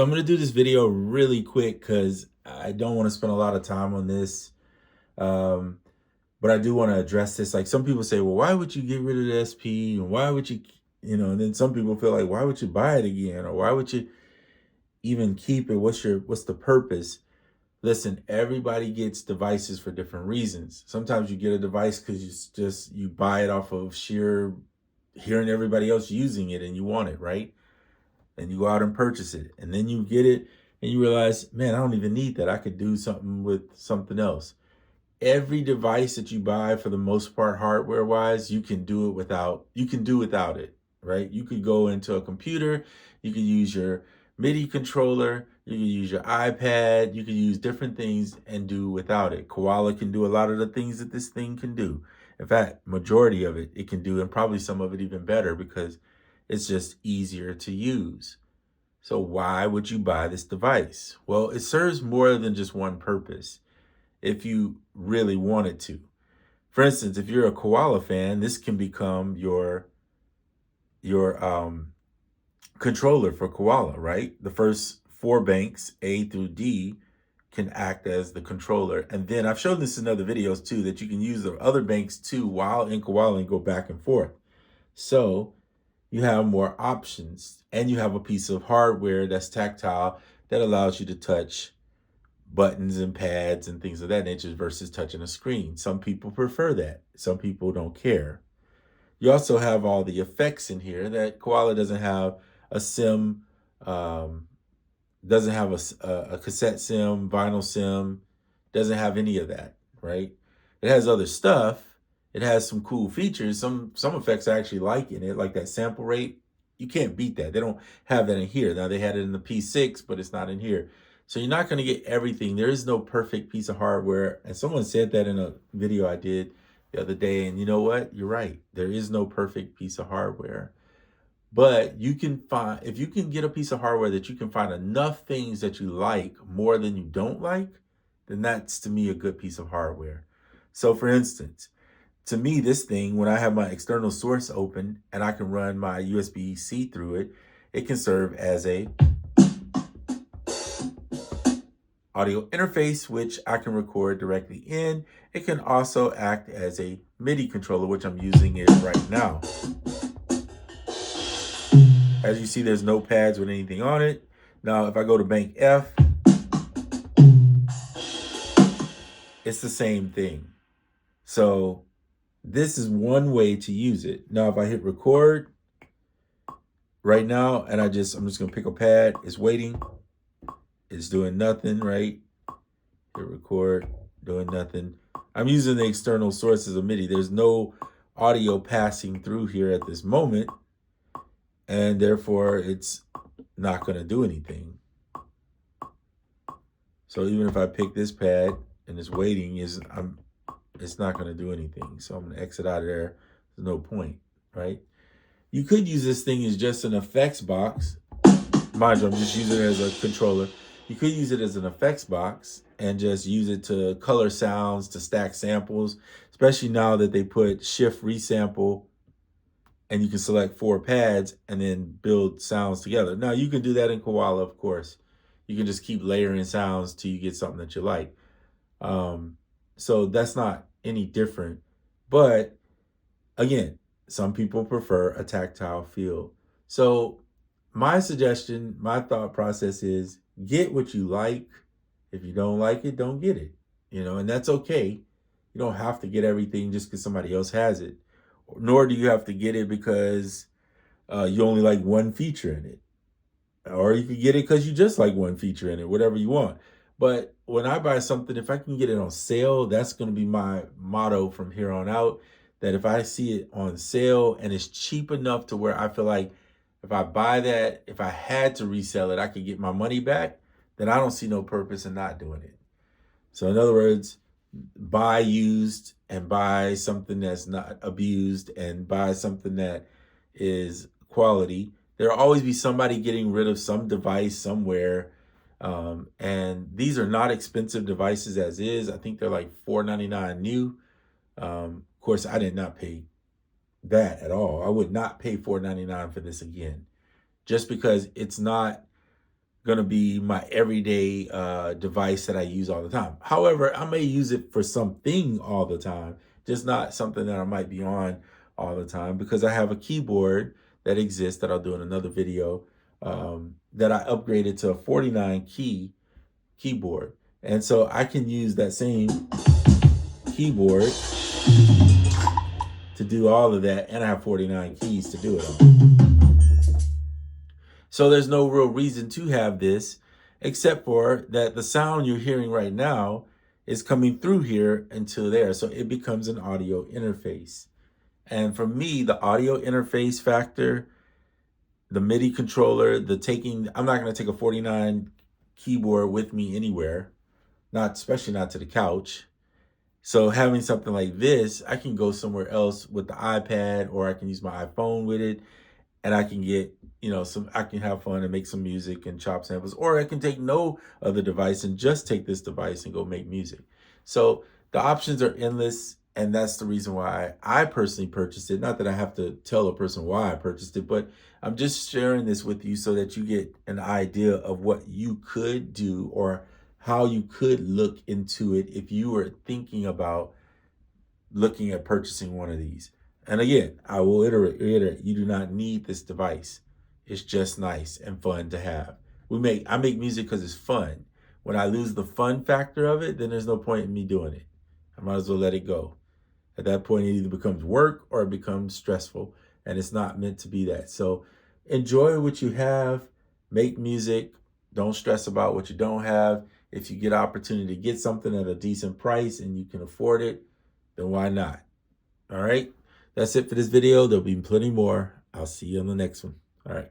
I'm going to do this video really quick because I don't want to spend a lot of time on this. Um, but I do want to address this. Like some people say, well, why would you get rid of the SP? And why would and then some people feel like, why would you buy it again? Or why would you even keep it? What's the purpose? Listen, everybody gets devices for different reasons. Sometimes you get a device because you buy it off of sheer hearing everybody else using it and you want it, right? And you go out and purchase it, and then you get it and you realize, man, I don't even need that. I could do something with something else. Every device that you buy, for the most part, hardware wise, you can do without it, right? You could go into a computer, you could use your MIDI controller, you can use your iPad, you can use different things and do without it. Koala can do a lot of the things that this thing can do. In fact, majority of it can do, and probably some of it even better because it's just easier to use. So why would you buy this device? Well, it serves more than just one purpose if you really wanted to. For instance, if you're a Koala fan, this can become your controller for Koala, right? The first four banks, A through D, can act as the controller. And then I've shown this in other videos too, that you can use the other banks too while in Koala and go back and forth. So you have more options, and you have a piece of hardware that's tactile that allows you to touch buttons and pads and things of that nature versus touching a screen. Some people prefer that. Some people don't care. You also have all the effects in here that Koala doesn't have. A sim, doesn't have a cassette sim, vinyl sim, doesn't have any of that, right? It has other stuff. It has some cool features. Some effects I actually like in it, like that sample rate. You can't beat that. They don't have that in here. Now they had it in the P6, but it's not in here. So you're not going to get everything. There is no perfect piece of hardware. And someone said that in a video I did the other day. And you know what? You're right. There is no perfect piece of hardware. But you can find, if you can get a piece of hardware that you can find enough things that you like more than you don't like, then that's to me a good piece of hardware. So for instance, to me, this thing, when I have my external source open and I can run my USB-C through it, it can serve as a audio interface, which I can record directly in. It can also act as a MIDI controller, which I'm using it right now. As you see, there's no pads with anything on it. Now, if I go to bank F, it's the same thing. So this is one way to use it. Now, if I hit record right now, and I'm just gonna pick a pad, it's waiting. It's doing nothing, right? Hit record, doing nothing. I'm using the external sources of MIDI. There's no audio passing through here at this moment, and therefore it's not gonna do anything. So even if I pick this pad and it's waiting, it's not going to do anything. So I'm going to exit out of there. There's no point, right? You could use this thing as just an effects box. Mind you, I'm just using it as a controller. You could use it as an effects box and just use it to color sounds, to stack samples, especially now that they put shift resample and you can select 4 pads and then build sounds together. Now you can do that in Koala, of course. You can just keep layering sounds till you get something that you like. So that's not any different. But again, some people prefer a tactile feel. So my suggestion, my thought process is get what you like. If you don't like it, don't get it. And that's okay. You don't have to get everything just because somebody else has it. Nor do you have to get it because you only like one feature in it. Or you could get it because you just like one feature in it, whatever you want. But when I buy something, if I can get it on sale, that's going to be my motto from here on out. That if I see it on sale and it's cheap enough to where I feel like if I buy that, if I had to resell it, I could get my money back, then I don't see no purpose in not doing it. So in other words, buy used and buy something that's not abused and buy something that is quality. There'll always be somebody getting rid of some device somewhere. And these are not expensive devices as is. I think they're like $4.99 new. Of course, I did not pay that at all. I would not pay $4.99 for this again, just because it's not going to be my everyday device that I use all the time. However, I may use it for something all the time, just not something that I might be on all the time, because I have a keyboard that exists that I'll do in another video, that I upgraded to a 49 key keyboard. And so I can use that same keyboard to do all of that, and I have 49 keys to do it on. So there's no real reason to have this, except for that the sound you're hearing right now is coming through here into there. So it becomes an audio interface. And for me, the audio interface factor, the MIDI controller, I'm not going to take a 49 keyboard with me anywhere, especially not to the couch. So having something like this, I can go somewhere else with the iPad, or I can use my iPhone with it, and I can get, I can have fun and make some music and chop samples, or I can take no other device and just take this device and go make music. So the options are endless, and that's the reason why I personally purchased it. Not that I have to tell a person why I purchased it, but I'm just sharing this with you so that you get an idea of what you could do, or how you could look into it if you were thinking about looking at purchasing one of these. And again, I will reiterate, you do not need this device. It's just nice and fun to have. I make music because it's fun. When I lose the fun factor of it, then there's no point in me doing it. I might as well let it go. At that point, it either becomes work or it becomes stressful, and it's not meant to be that. So enjoy what you have, make music, don't stress about what you don't have. If you get opportunity to get something at a decent price and you can afford it, then why not? All right. That's it for this video. There'll be plenty more. I'll see you on the next one. All right.